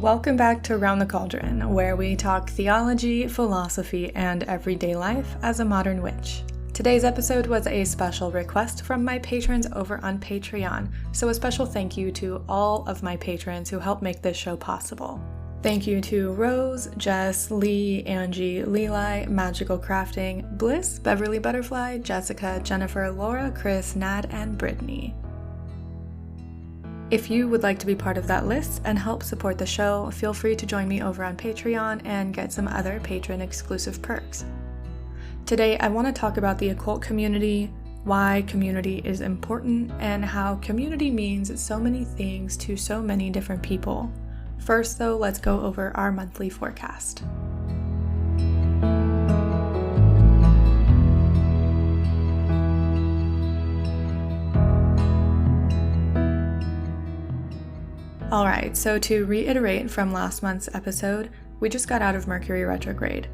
Welcome back to Around the Cauldron, where we talk theology, philosophy, and everyday life as a modern witch. Today's episode was a special request from my patrons over on Patreon, so a special thank you to all of my patrons who helped make this show possible. Thank you to Rose, Jess, Lee, Angie, Leli, Magical Crafting, Bliss, Beverly Butterfly, Jessica, Jennifer, Laura, Chris, Nad, and Brittany. If you would like to be part of that list and help support the show, feel free to join me over on Patreon and get some other patron exclusive perks. Today, I want to talk about the occult community, why community is important, and how community means so many things to so many different people. First, though, let's go over our monthly forecast. Alright, so to reiterate from last month's episode, we just got out of Mercury retrograde.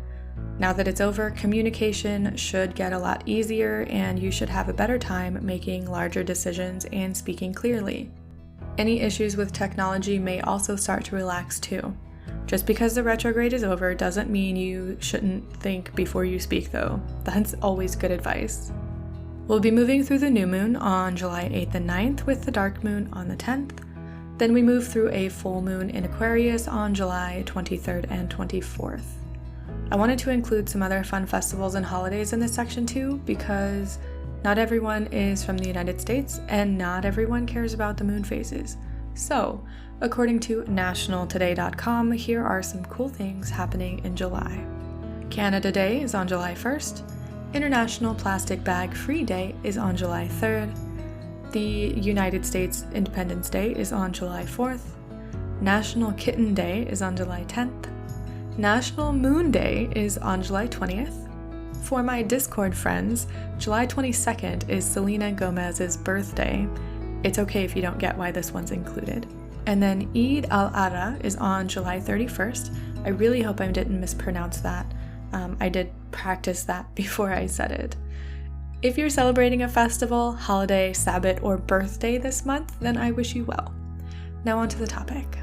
Now that it's over, communication should get a lot easier and you should have a better time making larger decisions and speaking clearly. Any issues with technology may also start to relax too. Just because the retrograde is over doesn't mean you shouldn't think before you speak though. That's always good advice. We'll be moving through the new moon on July 8th and 9th with the dark moon on the 10th. Then we move through a full moon in Aquarius on July 23rd and 24th. I wanted to include some other fun festivals and holidays in this section too, because not everyone is from the United States and not everyone cares about the moon phases. So, according to nationaltoday.com, here are some cool things happening in July. Canada Day is on July 1st. International Plastic Bag Free Day is on July 3rd. The United States Independence Day is on July 4th. National Kitten Day is on July 10th. National Moon Day is on July 20th. For my Discord friends, July 22nd is Selena Gomez's birthday. It's okay if you don't get why this one's included. And then Eid al-Adha is on July 31st. I really hope I didn't mispronounce that. I did practice that before I said it. If you're celebrating a festival, holiday, Sabbath, or birthday this month, then I wish you well. Now on to the topic.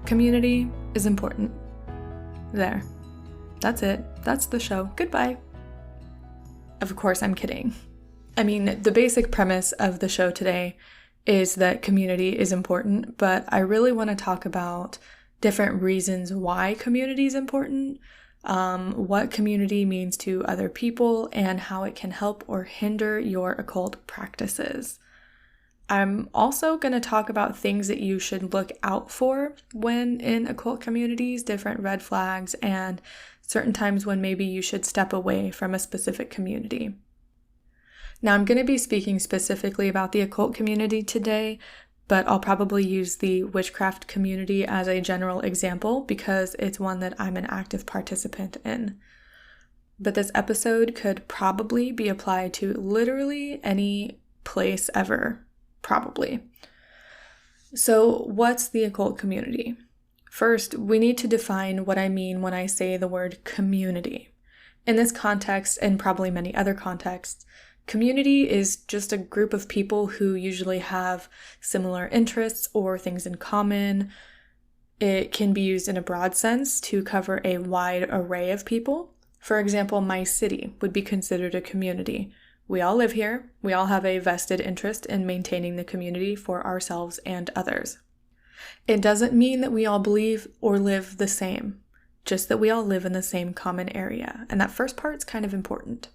Community is important. There. That's it. That's the show. Goodbye. Of course, I'm kidding. I mean, the basic premise of the show today is that community is important, but I really want to talk about different reasons why community is important, what community means to other people, and how it can help or hinder your occult practices. I'm also going to talk about things that you should look out for when in occult communities, different red flags, and certain times when maybe you should step away from a specific community. Now, I'm going to be speaking specifically about the occult community today, but I'll probably use the witchcraft community as a general example because it's one that I'm an active participant in. But this episode could probably be applied to literally any place ever. Probably. So, what's the occult community? First, we need to define what I mean when I say the word community. In this context, and probably many other contexts, community is just a group of people who usually have similar interests or things in common. It can be used in a broad sense to cover a wide array of people. For example, my city would be considered a community. We all live here. We all have a vested interest in maintaining the community for ourselves and others. It doesn't mean that we all believe or live the same, just that we all live in the same common area, and that first part's kind of important.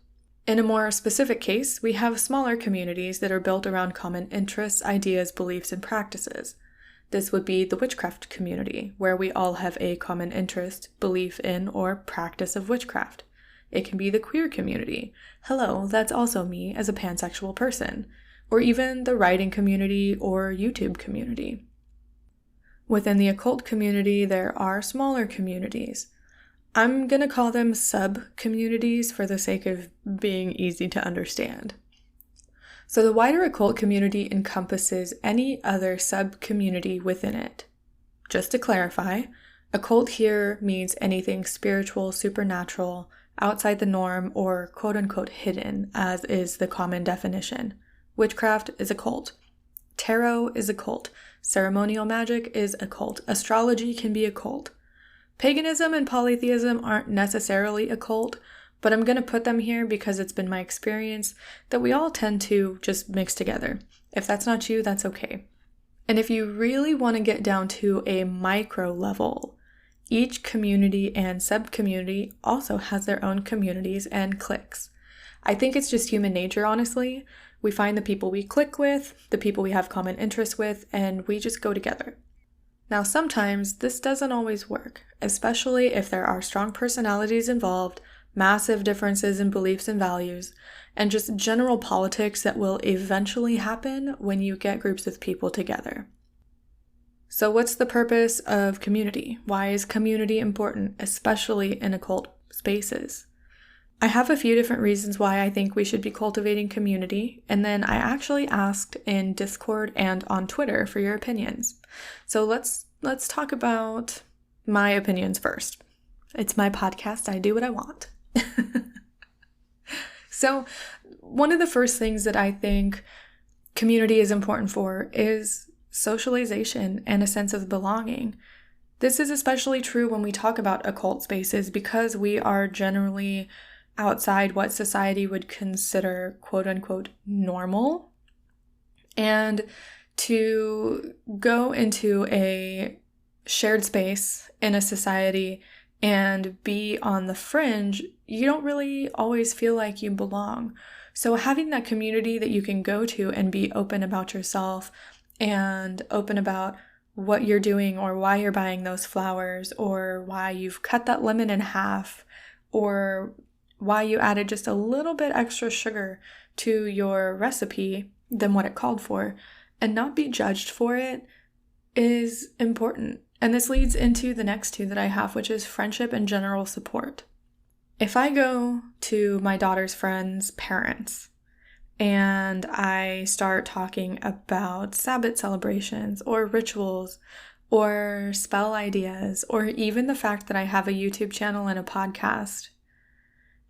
In a more specific case, we have smaller communities that are built around common interests, ideas, beliefs, and practices. This would be the witchcraft community, where we all have a common interest, belief in, or practice of witchcraft. It can be the queer community. Hello, that's also me as a pansexual person. Or even the writing community or YouTube community. Within the occult community, there are smaller communities. I'm going to call them sub-communities for the sake of being easy to understand. So the wider occult community encompasses any other sub-community within it. Just to clarify, occult here means anything spiritual, supernatural, outside the norm, or quote-unquote hidden, as is the common definition. Witchcraft is occult. Tarot is occult. Ceremonial magic is occult. Astrology can be occult. Paganism and polytheism aren't necessarily occult, but I'm going to put them here because it's been my experience that we all tend to just mix together. If that's not you, that's okay. And if you really want to get down to a micro level, each community and sub-community also has their own communities and cliques. I think it's just human nature, honestly. We find the people we click with, the people we have common interests with, and we just go together. Now, sometimes this doesn't always work, especially if there are strong personalities involved, massive differences in beliefs and values, and just general politics that will eventually happen when you get groups of people together. So what's the purpose of community? Why is community important, especially in occult spaces? I have a few different reasons why I think we should be cultivating community, and then I actually asked in Discord and on Twitter for your opinions. So let's talk about my opinions first. It's my podcast, I do what I want. So one of the first things that I think community is important for is socialization and a sense of belonging. This is especially true when we talk about occult spaces because we are generally outside what society would consider quote-unquote normal. And to go into a shared space in a society and be on the fringe, you don't really always feel like you belong. So having that community that you can go to and be open about yourself and open about what you're doing or why you're buying those flowers or why you've cut that lemon in half or why you added just a little bit extra sugar to your recipe than what it called for and not be judged for it is important. And this leads into the next two that I have, which is friendship and general support. If I go to my daughter's friends' parents and I start talking about Sabbath celebrations or rituals or spell ideas or even the fact that I have a YouTube channel and a podcast,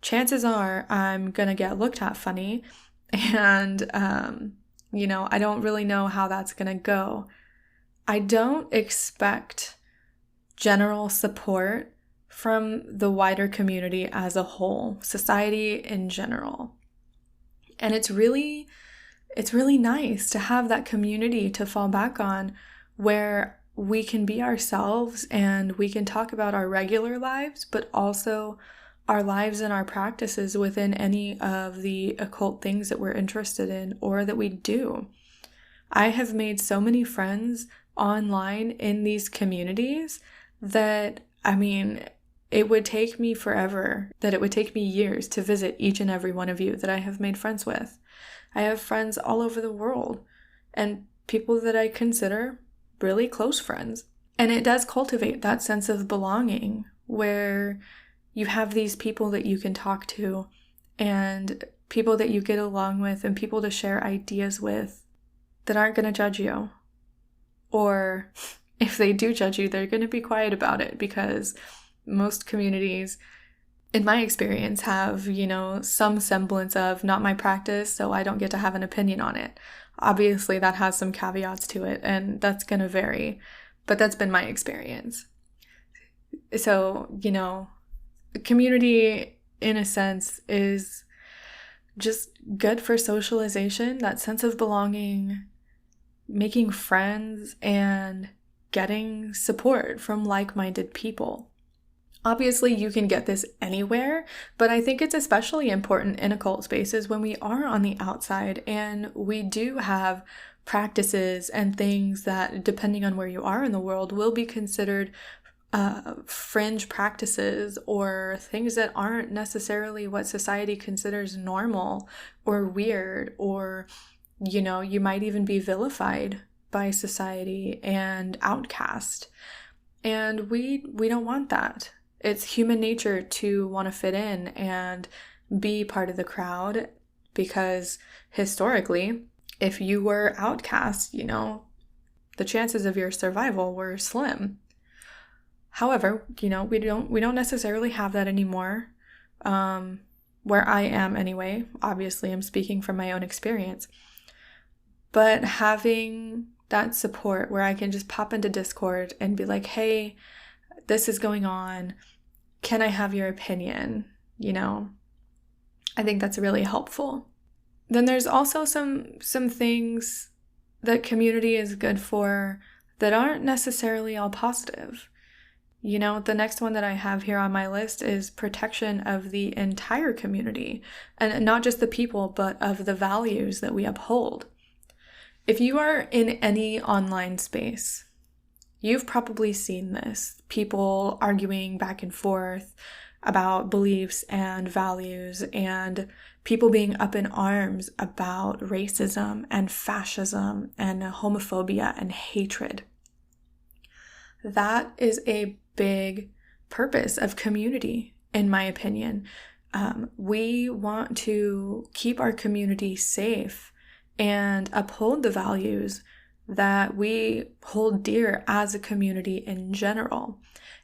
chances are I'm going to get looked at funny and, I don't really know how that's going to go. I don't expect general support from the wider community as a whole, society in general. And it's really nice to have that community to fall back on where we can be ourselves and we can talk about our regular lives, but also our lives and our practices within any of the occult things that we're interested in or that we do. I have made so many friends online in these communities that, it would take me forever, that it would take me years to visit each and every one of you that I have made friends with. I have friends all over the world and people that I consider really close friends. And it does cultivate that sense of belonging where you have these people that you can talk to and people that you get along with and people to share ideas with that aren't going to judge you. Or if they do judge you, they're going to be quiet about it because most communities, in my experience, have, some semblance of not my practice, so I don't get to have an opinion on it. Obviously, that has some caveats to it, and that's going to vary, but that's been my experience. So, community, in a sense, is just good for socialization, that sense of belonging, making friends, and getting support from like-minded people. Obviously, you can get this anywhere, but I think it's especially important in occult spaces when we are on the outside and we do have practices and things that, depending on where you are in the world, will be considered fringe practices or things that aren't necessarily what society considers normal or weird, or, you might even be vilified by society and outcast. And we don't want that. It's human nature to want to fit in and be part of the crowd because historically, if you were outcast, the chances of your survival were slim. However, we don't necessarily have that anymore. Where I am anyway. Obviously, I'm speaking from my own experience. But having that support where I can just pop into Discord and be like, hey, this is going on. Can I have your opinion? I think that's really helpful. Then there's also some things that community is good for that aren't necessarily all positive. The next one that I have here on my list is protection of the entire community, and not just the people, but of the values that we uphold. If you are in any online space, you've probably seen this. People arguing back and forth about beliefs and values, and people being up in arms about racism and fascism and homophobia and hatred. That is a big purpose of community, in my opinion. We want to keep our community safe and uphold the values that we hold dear as a community in general.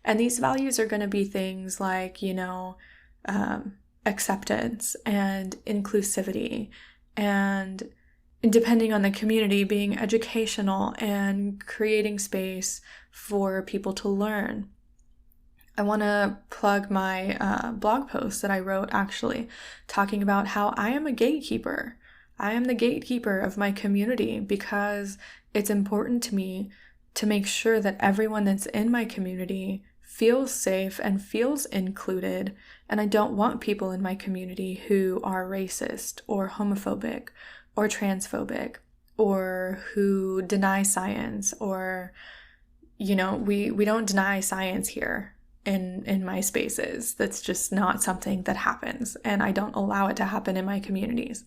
And these values are going to be things like, acceptance and inclusivity, and depending on the community, being educational and creating space for people to learn. I want to plug my blog post that I wrote, actually, talking about how I am a gatekeeper. I am the gatekeeper of my community because it's important to me to make sure that everyone that's in my community feels safe and feels included. And I don't want people in my community who are racist or homophobic or transphobic or who deny science, or, we don't deny science here in my spaces. That's just not something that happens, and I don't allow it to happen in my communities.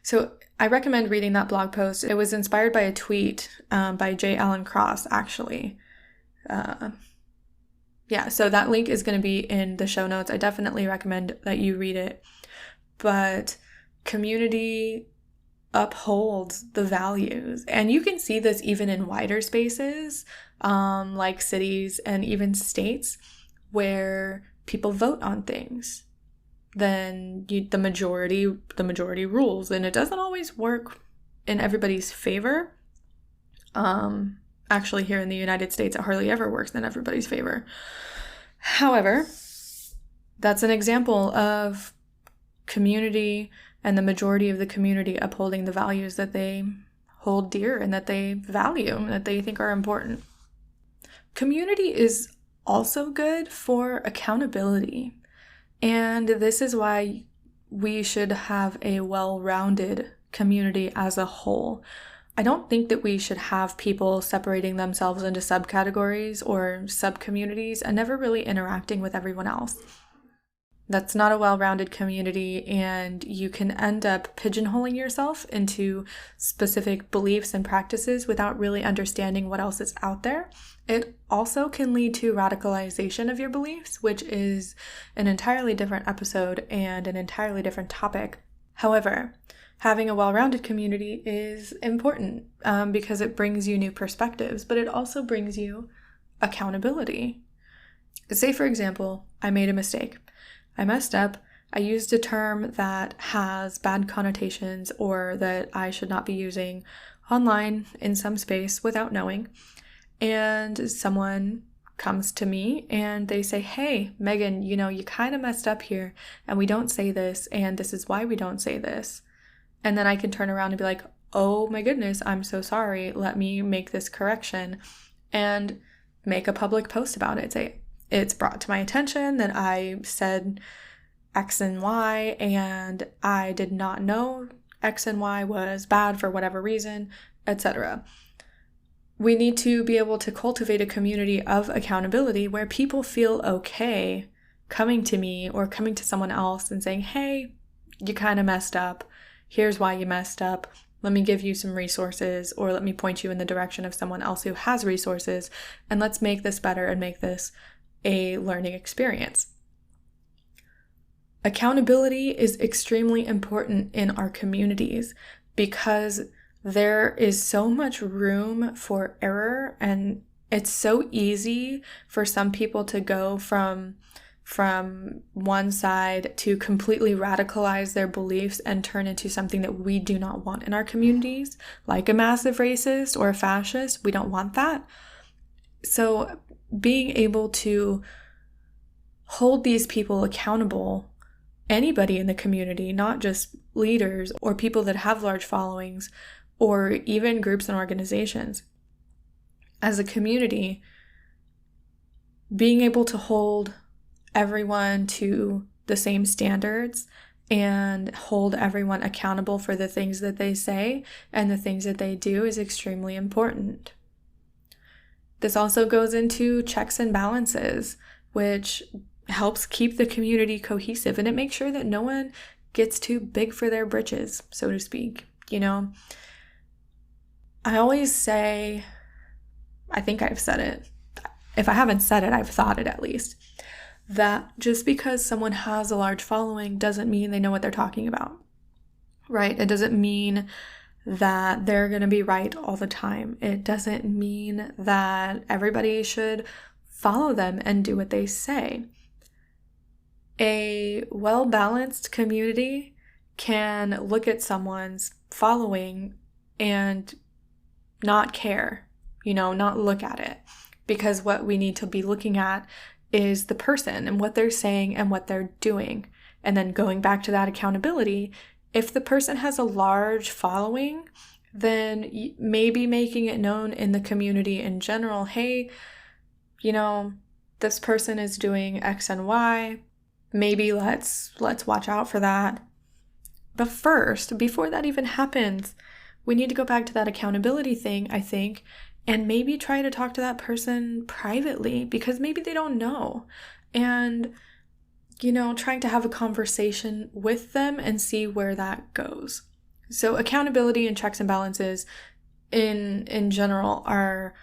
So I recommend reading that blog post. It was inspired by a tweet by J. Allen Cross, actually. So that link is going to be in the show notes. I definitely recommend that you read it. But community upholds the values, and you can see this even in wider spaces, like cities and even states, where people vote on things. Then the majority rules, and it doesn't always work in everybody's favor. Actually, here in the United States, it hardly ever works in everybody's favor. However, that's an example of community and the majority of the community upholding the values that they hold dear and that they value and that they think are important. Community is also good for accountability. And this is why we should have a well-rounded community as a whole. I don't think that we should have people separating themselves into subcategories or subcommunities and never really interacting with everyone else. That's not a well-rounded community, and you can end up pigeonholing yourself into specific beliefs and practices without really understanding what else is out there. It also can lead to radicalization of your beliefs, which is an entirely different episode and an entirely different topic. However, having a well-rounded community is important because it brings you new perspectives, but it also brings you accountability. Say, for example, I made a mistake. I messed up. I used a term that has bad connotations or that I should not be using online in some space without knowing. And someone comes to me and they say, hey, Megan, you kind of messed up here and we don't say this and this is why we don't say this. And then I can turn around and be like, oh my goodness, I'm so sorry. Let me make this correction and make a public post about it. Say, it's brought to my attention that I said X and Y and I did not know X and Y was bad for whatever reason, etc. We need to be able to cultivate a community of accountability where people feel okay coming to me or coming to someone else and saying, hey, you kind of messed up. Here's why you messed up. Let me give you some resources, or let me point you in the direction of someone else who has resources, and let's make this better and make this a learning experience. Accountability is extremely important in our communities because there is so much room for error, and it's so easy for some people to go from one side to completely radicalize their beliefs and turn into something that we do not want in our communities, like a massive racist or a fascist. We don't want that. So being able to hold these people accountable, anybody in the community, not just leaders or people that have large followings or even groups and organizations, as a community, being able to hold everyone to the same standards and hold everyone accountable for the things that they say and the things that they do is extremely important. This also goes into checks and balances, which helps keep the community cohesive, and it makes sure that no one gets too big for their britches, so to speak. I always say, I think I've said it. If I haven't said it, I've thought it at least, that just because someone has a large following doesn't mean they know what they're talking about, right? It doesn't mean that they're going to be right all the time. It doesn't mean that everybody should follow them and do what they say. A well-balanced community can look at someone's following and not care, not look at it, because what we need to be looking at is the person and what they're saying and what they're doing. And then going back to that accountability, if the person has a large following, then maybe making it known in the community in general, hey, this person is doing X and Y. Maybe let's watch out for that. But first, before that even happens, we need to go back to that accountability thing, I think, and maybe try to talk to that person privately, because maybe they don't know. And, trying to have a conversation with them and see where that goes. So accountability and checks and balances in general are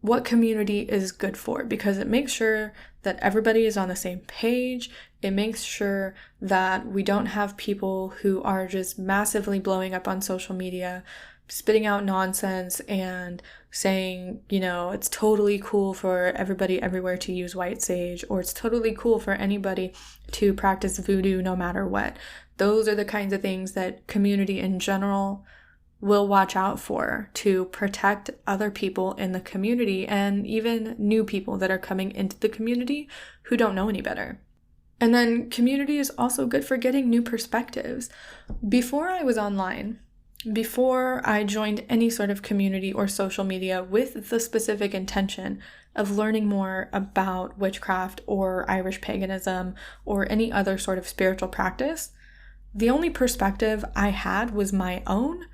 what community is good for, because it makes sure that everybody is on the same page. It makes sure that we don't have people who are just massively blowing up on social media, spitting out nonsense and saying, it's totally cool for everybody everywhere to use white sage, or it's totally cool for anybody to practice voodoo no matter what. Those are the kinds of things that community in general will watch out for to protect other people in the community and even new people that are coming into the community who don't know any better. And then community is also good for getting new perspectives. Before I was online, before I joined any sort of community or social media with the specific intention of learning more about witchcraft or Irish paganism or any other sort of spiritual practice, the only perspective I had was my own,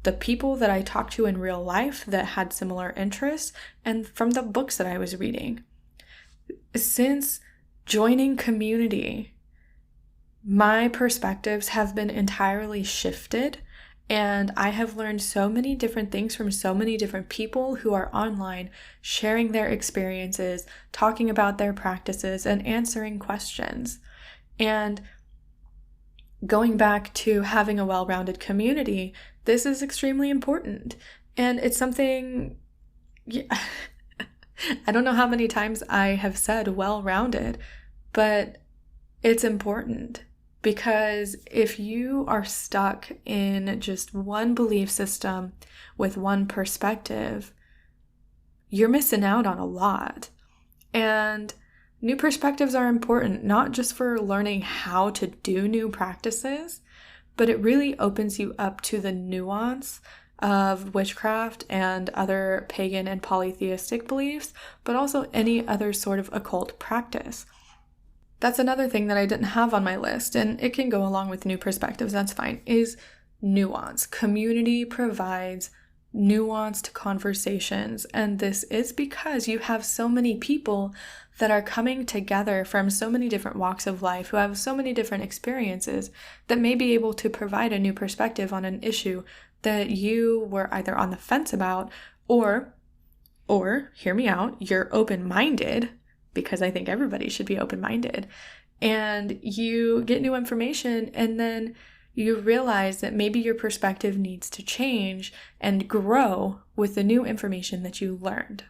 the people that I talked to in real life that had similar interests, and from the books that I was reading. Since joining community, my perspectives have been entirely shifted, and I have learned so many different things from so many different people who are online, sharing their experiences, talking about their practices, and answering questions. And going back to having a well-rounded community, this is extremely important. And it's something, I don't know how many times I have said well-rounded, but it's important. Because if you are stuck in just one belief system with one perspective, you're missing out on a lot. And new perspectives are important, not just for learning how to do new practices, but it really opens you up to the nuance of witchcraft and other pagan and polytheistic beliefs, but also any other sort of occult practice. That's another thing that I didn't have on my list, and it can go along with new perspectives, that's fine, is nuance. Community provides nuanced conversations, and this is because you have so many people that are coming together from so many different walks of life who have so many different experiences that may be able to provide a new perspective on an issue that you were either on the fence about or hear me out, you're open-minded, because I think everybody should be open-minded, and you get new information, and then you realize that maybe your perspective needs to change and grow with the new information that you learned.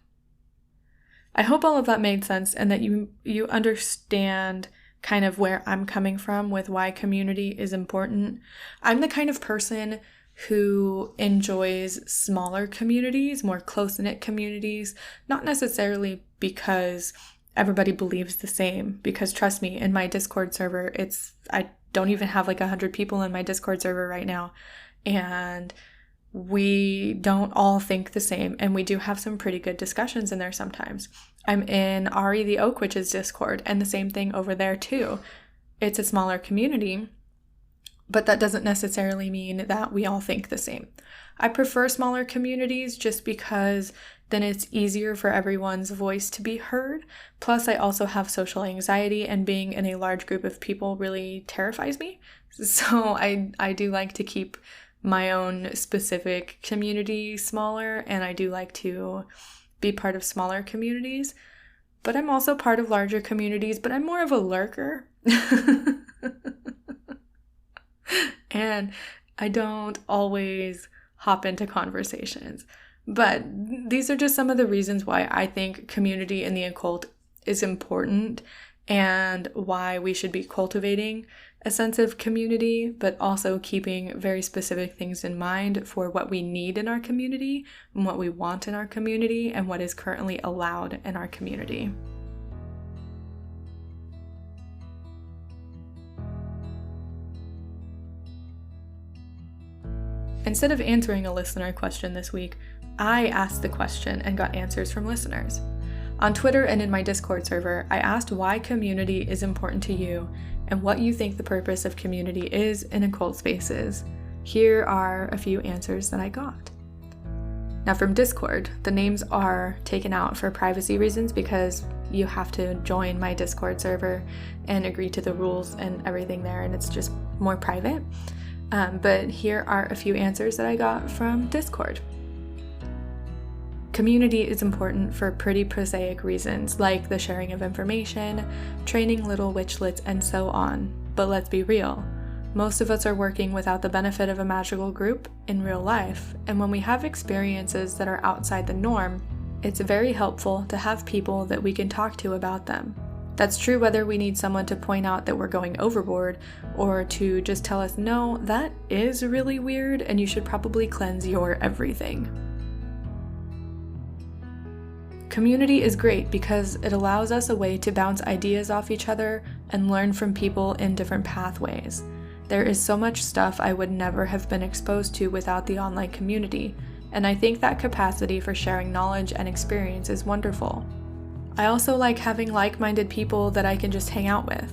I hope all of that made sense and that you understand kind of where I'm coming from with why community is important. I'm the kind of person who enjoys smaller communities, more close-knit communities, not necessarily because everybody believes the same, because trust me, in my Discord server, I don't even have like 100 people in my Discord server right now, and we don't all think the same, and we do have some pretty good discussions in there sometimes. I'm in Ari the Oak Witch's Discord, and the same thing over there too. It's a smaller community, but that doesn't necessarily mean that we all think the same. I prefer smaller communities just because then it's easier for everyone's voice to be heard. Plus, I also have social anxiety, and being in a large group of people really terrifies me. So I do like to keep my own specific community smaller, and I do like to be part of smaller communities. But I'm also part of larger communities, but I'm more of a lurker. And I don't always hop into conversations. But these are just some of the reasons why I think community in the occult is important, and why we should be cultivating a sense of community, but also keeping very specific things in mind for what we need in our community, and what we want in our community, and what is currently allowed in our community. Instead of answering a listener question this week, I asked the question and got answers from listeners. On Twitter and in my Discord server, I asked why community is important to you and what you think the purpose of community is in occult spaces. Here are a few answers that I got. Now from Discord, the names are taken out for privacy reasons because you have to join my Discord server and agree to the rules and everything there, and it's just more private. But here are a few answers that I got from Discord. Community is important for pretty prosaic reasons, like the sharing of information, training little witchlets, and so on. But let's be real. Most of us are working without the benefit of a magical group in real life, and when we have experiences that are outside the norm, it's very helpful to have people that we can talk to about them. That's true whether we need someone to point out that we're going overboard, or to just tell us, no, that is really weird and you should probably cleanse your everything. Community is great because it allows us a way to bounce ideas off each other and learn from people in different pathways. There is so much stuff I would never have been exposed to without the online community, and I think that capacity for sharing knowledge and experience is wonderful. I also like having like-minded people that I can just hang out with.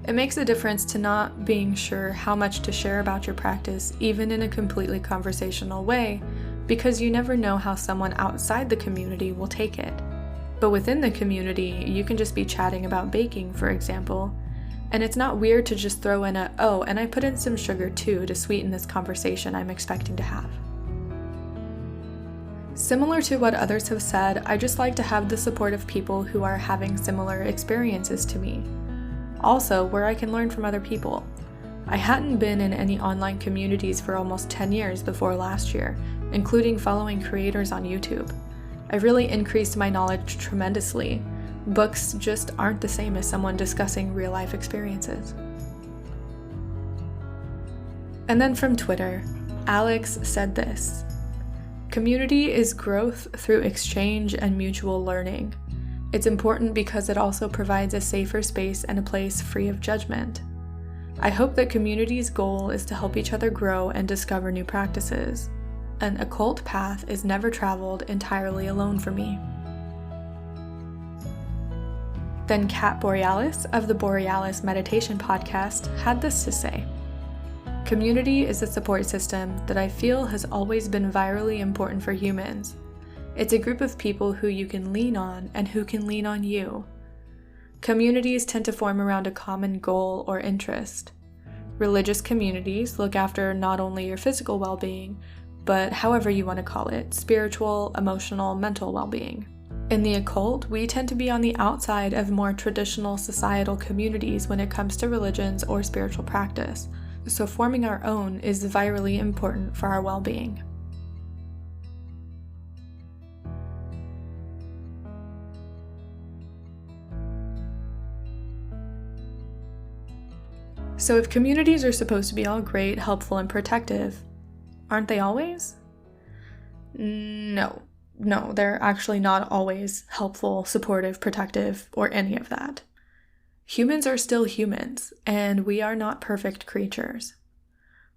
It makes a difference to not being sure how much to share about your practice, even in a completely conversational way, because you never know how someone outside the community will take it. But within the community, you can just be chatting about baking, for example, and it's not weird to just throw in oh, and I put in some sugar too to sweeten this conversation I'm expecting to have. Similar to what others have said, I just like to have the support of people who are having similar experiences to me. Also, where I can learn from other people. I hadn't been in any online communities for almost 10 years before last year, including following creators on YouTube. I really increased my knowledge tremendously. Books just aren't the same as someone discussing real-life experiences. And then from Twitter, Alex said this: community is growth through exchange and mutual learning. It's important because it also provides a safer space and a place free of judgment. I hope that community's goal is to help each other grow and discover new practices. An occult path is never traveled entirely alone for me. Then Kat Borealis of the Borealis Meditation Podcast had this to say: community is a support system that I feel has always been virally important for humans. It's a group of people who you can lean on and who can lean on you. Communities tend to form around a common goal or interest. Religious communities look after not only your physical well-being, but however you want to call it, spiritual, emotional, mental well-being. In the occult, we tend to be on the outside of more traditional societal communities when it comes to religions or spiritual practice, so forming our own is vitally important for our well-being. So if communities are supposed to be all great, helpful, and protective, aren't they always? No, they're actually not always helpful, supportive, protective, or any of that. Humans are still humans, and we are not perfect creatures.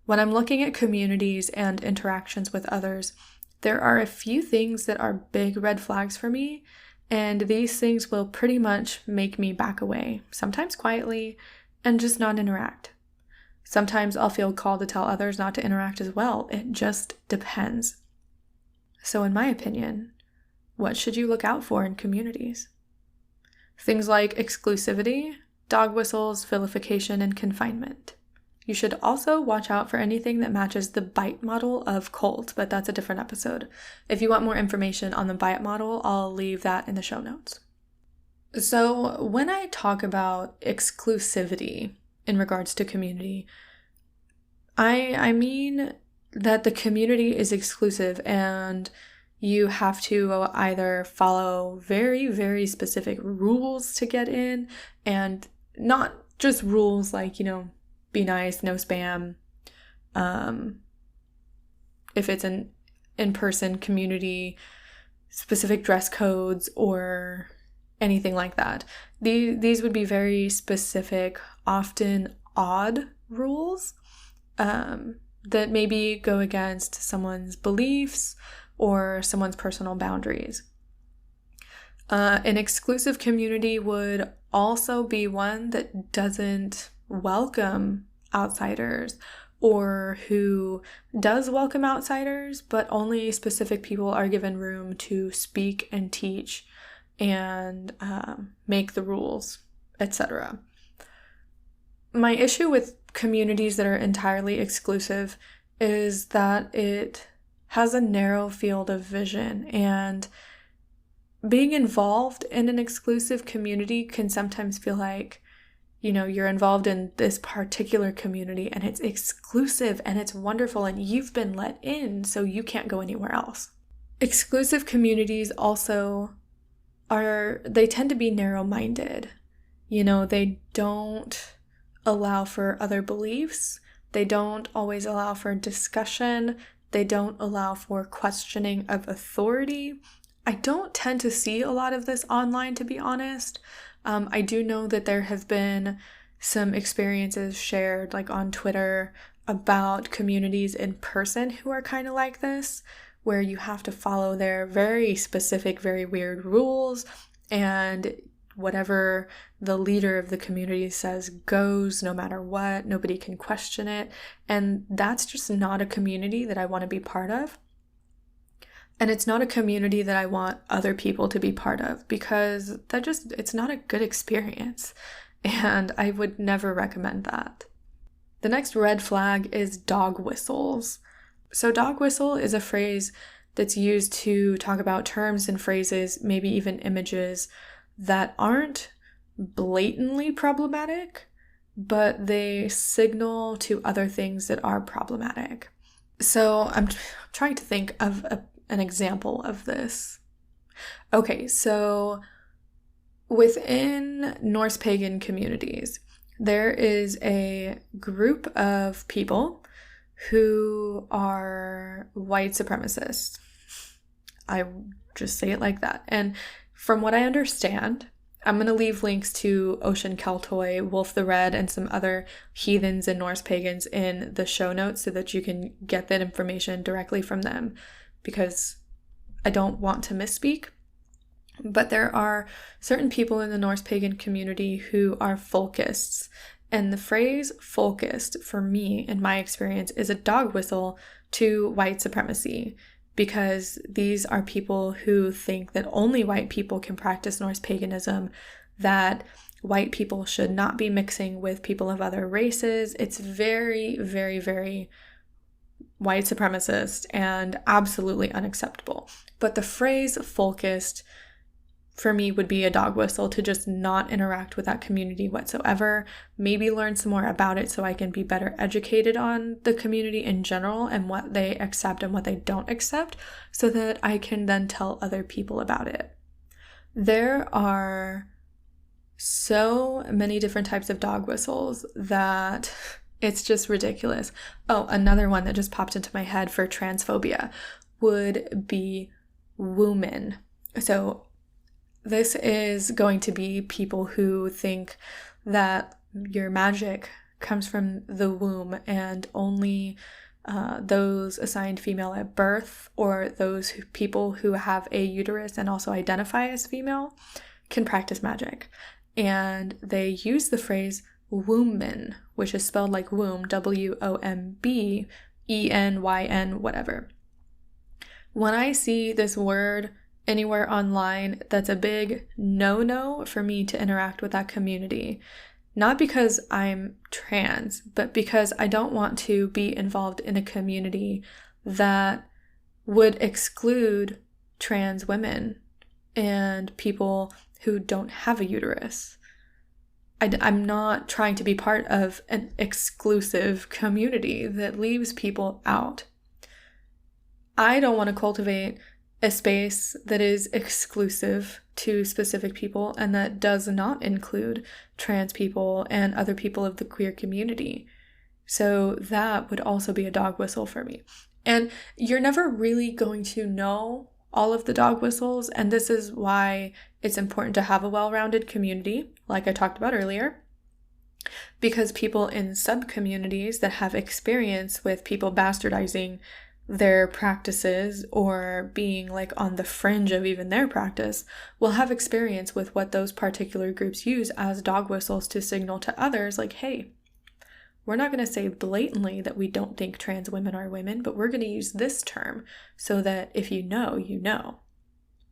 When I'm looking at communities and interactions with others, there are a few things that are big red flags for me, and these things will pretty much make me back away, sometimes quietly, and just not interact. Sometimes I'll feel called to tell others not to interact as well. It just depends. So in my opinion, what should you look out for in communities? Things like exclusivity, dog whistles, vilification, and confinement. You should also watch out for anything that matches the bite model of cult, but that's a different episode. If you want more information on the bite model, I'll leave that in the show notes. So when I talk about exclusivity in regards to community, I mean that the community is exclusive and you have to either follow very, very specific rules to get in, and not just rules like, be nice, no spam. If it's an in-person community, specific dress codes or anything like that. These would be very specific, often odd rules that maybe go against someone's beliefs or someone's personal boundaries. An exclusive community would also be one that doesn't welcome outsiders, or who does welcome outsiders, but only specific people are given room to speak and teach and make the rules, etc. My issue with communities that are entirely exclusive is that it has a narrow field of vision, and being involved in an exclusive community can sometimes feel like, you're involved in this particular community and it's exclusive and it's wonderful and you've been let in, so you can't go anywhere else. Exclusive communities also they tend to be narrow-minded. They don't allow for other beliefs. They don't always allow for discussion. They don't allow for questioning of authority. I don't tend to see a lot of this online, to be honest. I do know that there have been some experiences shared, like on Twitter, about communities in person who are kind of like this, where you have to follow their very specific, very weird rules, and whatever the leader of the community says goes no matter what. Nobody can question it. And that's just not a community that I want to be part of. And it's not a community that I want other people to be part of, because it's not a good experience. And I would never recommend that. The next red flag is dog whistles. So dog whistle is a phrase that's used to talk about terms and phrases, maybe even images, that aren't blatantly problematic, but they signal to other things that are problematic. So I'm trying to think of an example of this. Okay, so within Norse pagan communities, there is a group of people who are white supremacists. I just say it like that. And from what I understand, I'm going to leave links to Ocean Keltoy, Wolf the Red, and some other heathens and Norse pagans in the show notes so that you can get that information directly from them, because I don't want to misspeak. But there are certain people in the Norse pagan community who are folkists. And the phrase folkist, for me, in my experience, is a dog whistle to white supremacy, because these are people who think that only white people can practice Norse paganism, that white people should not be mixing with people of other races. It's very, very, very white supremacist and absolutely unacceptable. But the phrase folkist for me would be a dog whistle to just not interact with that community whatsoever. Maybe learn some more about it so I can be better educated on the community in general and what they accept and what they don't accept, so that I can then tell other people about it. There are so many different types of dog whistles that it's just ridiculous. Oh, another one that just popped into my head for transphobia would be woman. So this is going to be people who think that your magic comes from the womb and only those assigned female at birth, or those people who have a uterus and also identify as female, can practice magic. And they use the phrase wombin, which is spelled like womb, WOMBENYN, whatever. When I see this word anywhere online, that's a big no-no for me to interact with that community. Not because I'm trans, but because I don't want to be involved in a community that would exclude trans women and people who don't have a uterus. I'm not trying to be part of an exclusive community that leaves people out. I don't want to cultivate a space that is exclusive to specific people and that does not include trans people and other people of the queer community. So that would also be a dog whistle for me. And you're never really going to know all of the dog whistles, and this is why it's important to have a well-rounded community, like I talked about earlier, because people in sub-communities that have experience with people bastardizing their practices or being like on the fringe of even their practice will have experience with what those particular groups use as dog whistles to signal to others like, hey, we're not going to say blatantly that we don't think trans women are women, but we're going to use this term so that if you know, you know,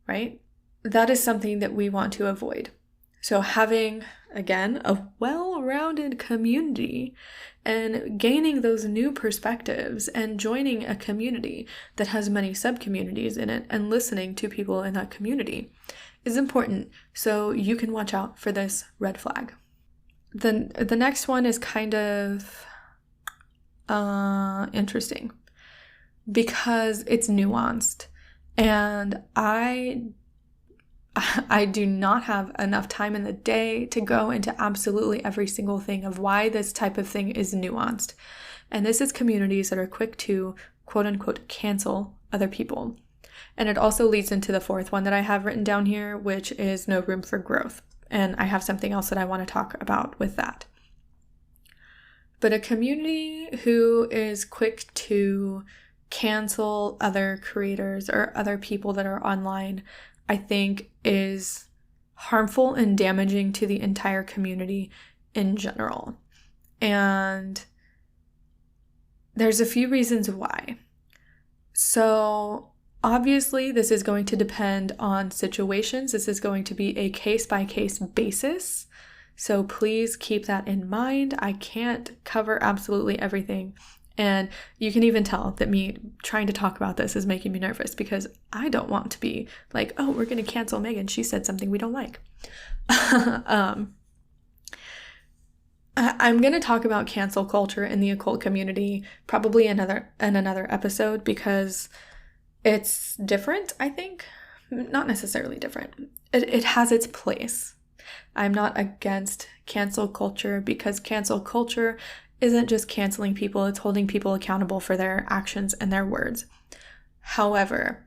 right? That is something that we want to avoid. So having, again, a well-rounded community and gaining those new perspectives and joining a community that has many sub-communities in it and listening to people in that community is important, so you can watch out for this red flag. The next one is kind of interesting because it's nuanced, and I do not have enough time in the day to go into absolutely every single thing of why this type of thing is nuanced. And this is communities that are quick to quote unquote cancel other people. And it also leads into the fourth one that I have written down here, which is no room for growth. And I have something else that I want to talk about with that. But a community who is quick to cancel other creators or other people that are online, I think is harmful and damaging to the entire community in general. And there's a few reasons why. So obviously, this is going to depend on situations. This is going to be a case-by-case basis. So please keep that in mind. I can't cover absolutely everything. And you can even tell that me trying to talk about this is making me nervous because I don't want to be like, oh, we're going to cancel Megan. She said something we don't like. I'm going to talk about cancel culture in the occult community probably in another episode because it's different, I think. Not necessarily different. It has its place. I'm not against cancel culture because cancel culture isn't just canceling people, it's holding people accountable for their actions and their words. However,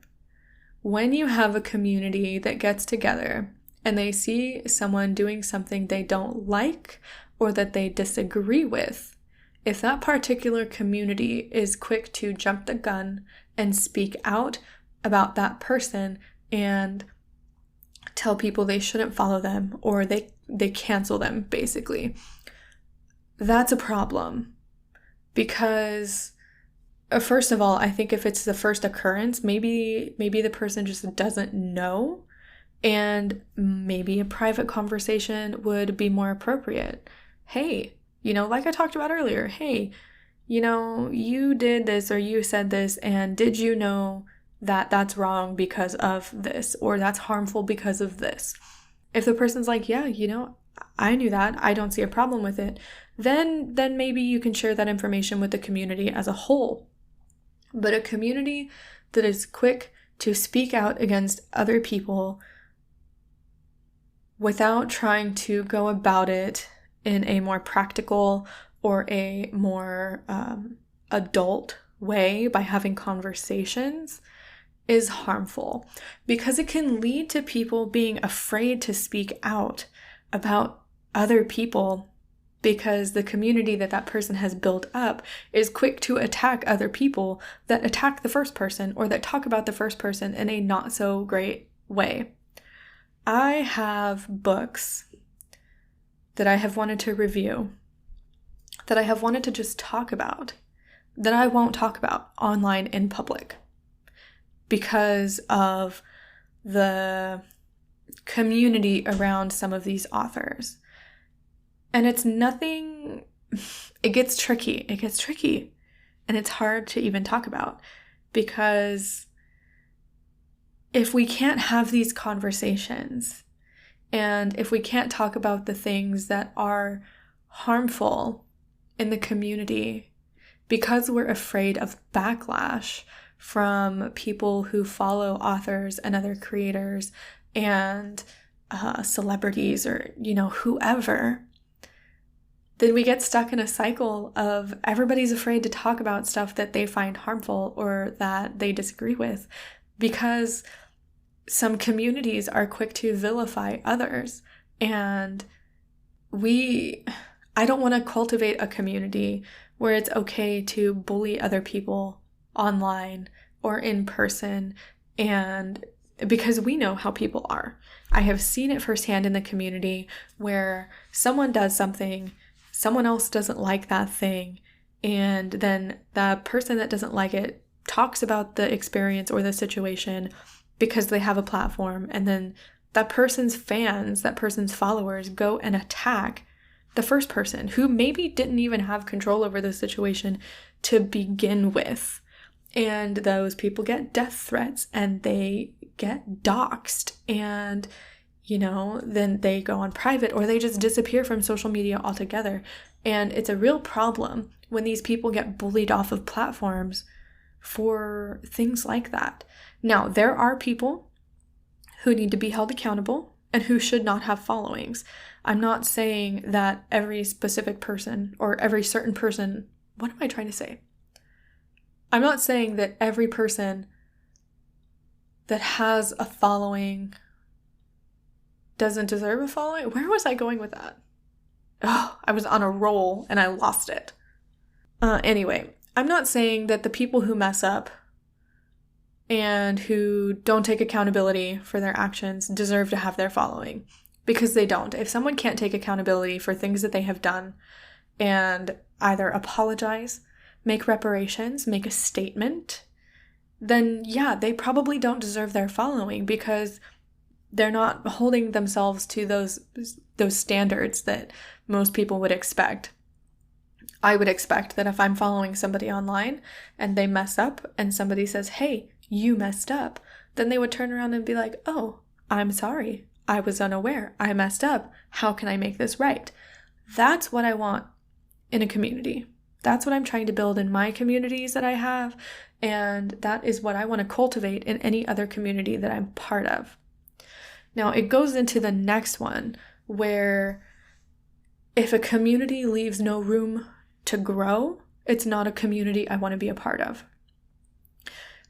when you have a community that gets together and they see someone doing something they don't like or that they disagree with, if that particular community is quick to jump the gun and speak out about that person and tell people they shouldn't follow them or they cancel them, basically, that's a problem. Because first of all, I think if it's the first occurrence, maybe the person just doesn't know, and maybe a private conversation would be more appropriate. Hey, like I talked about earlier, hey, you did this or you said this, and did you know that that's wrong because of this, or that's harmful because of this. If the person's like, yeah, I knew that, I don't see a problem with it, then maybe you can share that information with the community as a whole. But a community that is quick to speak out against other people without trying to go about it in a more practical or a more adult way by having conversations is harmful, because it can lead to people being afraid to speak out about other people, because the community that person has built up is quick to attack other people that attack the first person or that talk about the first person in a not so great way. I have books that I have wanted to review, that I have wanted to just talk about, that I won't talk about online in public because of the community around some of these authors. And it's nothing, it gets tricky. And it's hard to even talk about, because if we can't have these conversations, and if we can't talk about the things that are harmful in the community because we're afraid of backlash from people who follow authors and other creators and celebrities or, whoever, then we get stuck in a cycle of everybody's afraid to talk about stuff that they find harmful or that they disagree with, because some communities are quick to vilify others. And I don't want to cultivate a community where it's okay to bully other people online or in person, and because we know how people are. I have seen it firsthand in the community where someone does something, someone else doesn't like that thing, and then the person that doesn't like it talks about the experience or the situation because they have a platform, and then that person's fans, that person's followers go and attack the first person who maybe didn't even have control over the situation to begin with. And those people get death threats and they get doxxed, and then they go on private or they just disappear from social media altogether. And it's a real problem when these people get bullied off of platforms for things like that. Now, there are people who need to be held accountable and who should not have followings. I'm not saying that every specific person or every certain person, what am I trying to say? I'm not saying that every person that has a following doesn't deserve a following. Where was I going with that? Oh, I was on a roll and I lost it. Anyway, I'm not saying that the people who mess up and who don't take accountability for their actions deserve to have their following, because they don't. If someone can't take accountability for things that they have done and either apologize, make reparations, make a statement, then yeah, they probably don't deserve their following, because they're not holding themselves to those standards that most people would expect. I would expect that if I'm following somebody online and they mess up and somebody says, hey, you messed up, then they would turn around and be like, oh, I'm sorry. I was unaware. I messed up. How can I make this right? That's what I want in a community. That's what I'm trying to build in my communities that I have. And that is what I want to cultivate in any other community that I'm part of. Now, it goes into the next one, where if a community leaves no room to grow, it's not a community I want to be a part of.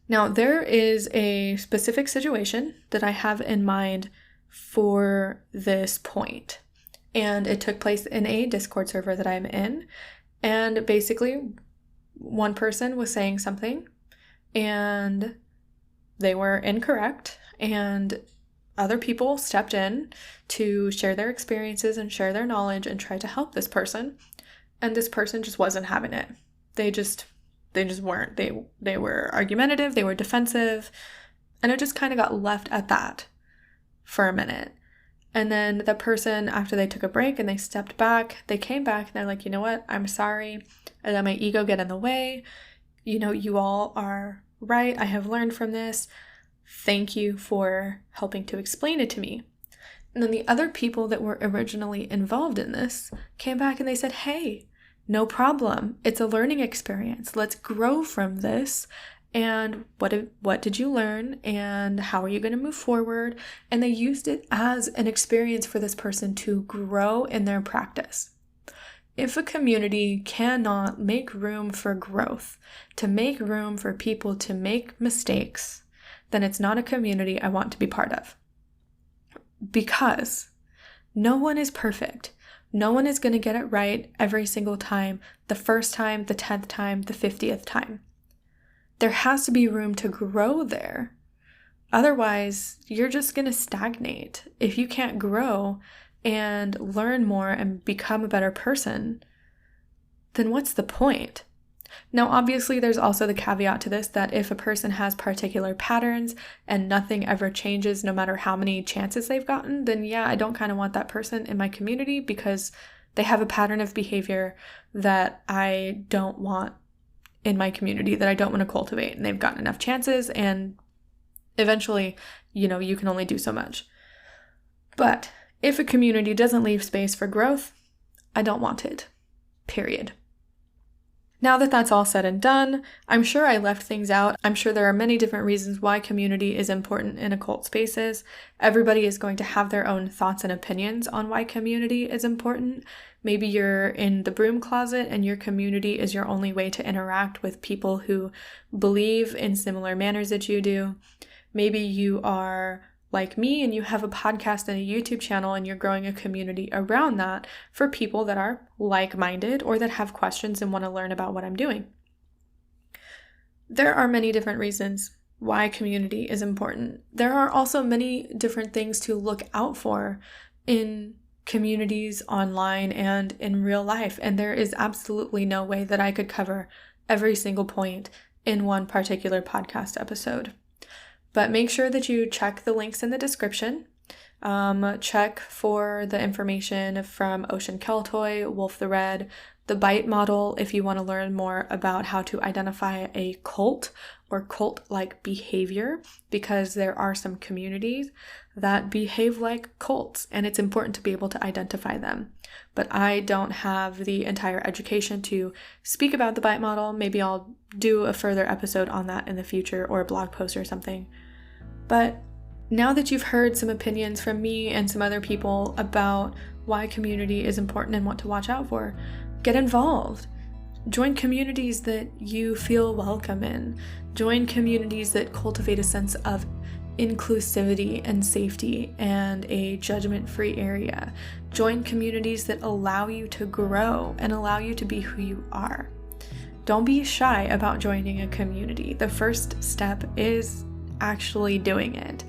Now, there is a specific situation that I have in mind for this point, and it took place in a Discord server that I'm in, and basically one person was saying something and they were incorrect, and other people stepped in to share their experiences and share their knowledge and try to help this person, and this person just wasn't having it. They just weren't. They were argumentative, they were defensive, and it just kind of got left at that for a minute. And then the person, after they took a break and they stepped back, they came back and they're like, you know what, I'm sorry, I let my ego get in the way. You all are right. I have learned from this. Thank you for helping to explain it to me. And then the other people that were originally involved in this came back and they said, hey, no problem. It's a learning experience. Let's grow from this. And what did you learn? And how are you going to move forward? And they used it as an experience for this person to grow in their practice. If a community cannot make room for growth, to make room for people to make mistakes, then it's not a community I want to be part of. Because no one is perfect. No one is going to get it right every single time, the first time, the 10th time, the 50th time. There has to be room to grow there. Otherwise, you're just going to stagnate. If you can't grow and learn more and become a better person, then what's the point? Now, obviously, there's also the caveat to this that if a person has particular patterns and nothing ever changes, no matter how many chances they've gotten, then yeah, I don't kind of want that person in my community because they have a pattern of behavior that I don't want in my community, that I don't want to cultivate. And they've gotten enough chances, and eventually, you can only do so much. But if a community doesn't leave space for growth, I don't want it. Period. Now that that's all said and done, I'm sure I left things out. I'm sure there are many different reasons why community is important in occult spaces. Everybody is going to have their own thoughts and opinions on why community is important. Maybe you're in the broom closet and your community is your only way to interact with people who believe in similar manners that you do. Maybe you are like me and you have a podcast and a YouTube channel and you're growing a community around that for people that are like-minded or that have questions and want to learn about what I'm doing. There are many different reasons why community is important. There are also many different things to look out for in communities online and in real life, and there is absolutely no way that I could cover every single point in one particular podcast episode. But make sure that you check the links in the description. Check for the information from Ocean Keltoy, Wolf the Red, the Bite model if you want to learn more about how to identify a cult or cult-like behavior, because there are some communities that behave like cults and it's important to be able to identify them. But I don't have the entire education to speak about the Bite model. Maybe I'll do a further episode on that in the future or a blog post or something. But now that you've heard some opinions from me and some other people about why community is important and what to watch out for, get involved. Join communities that you feel welcome in. Join communities that cultivate a sense of inclusivity and safety and a judgment-free area. Join communities that allow you to grow and allow you to be who you are. Don't be shy about joining a community. The first step is actually doing it.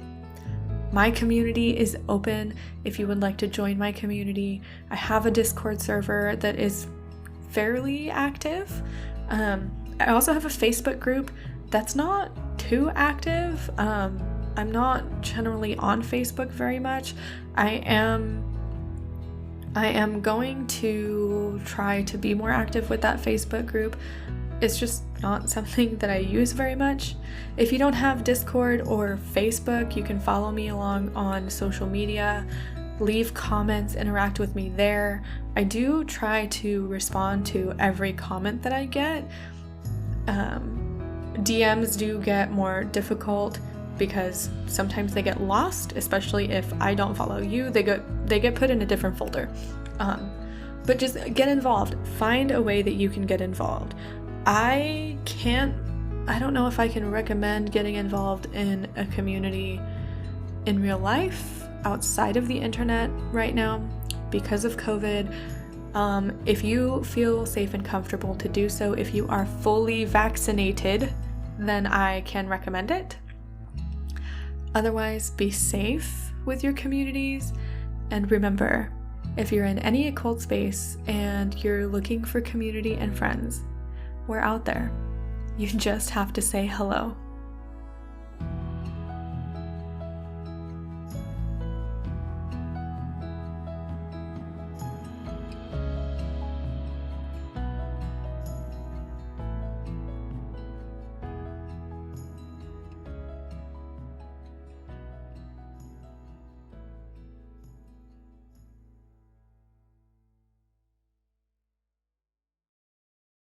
My community is open if you would like to join my community. I have a Discord server that is fairly active. I also have a Facebook group that's not too active. I'm not generally on Facebook very much. I am going to try to be more active with that Facebook group. It's just not something that I use very much. If you don't have Discord or Facebook, you can follow me along on social media, leave comments, interact with me there. I do try to respond to every comment that I get. DMs do get more difficult because sometimes they get lost, especially if I don't follow you. They get put in a different folder. But just get involved. Find a way that you can get involved. I don't know if I can recommend getting involved in a community in real life outside of the internet right now because of COVID. If you feel safe and comfortable to do so, if you are fully vaccinated, then I can recommend it. Otherwise, be safe with your communities. And remember, if you're in any occult space and you're looking for community and friends, we're out there. You just have to say hello.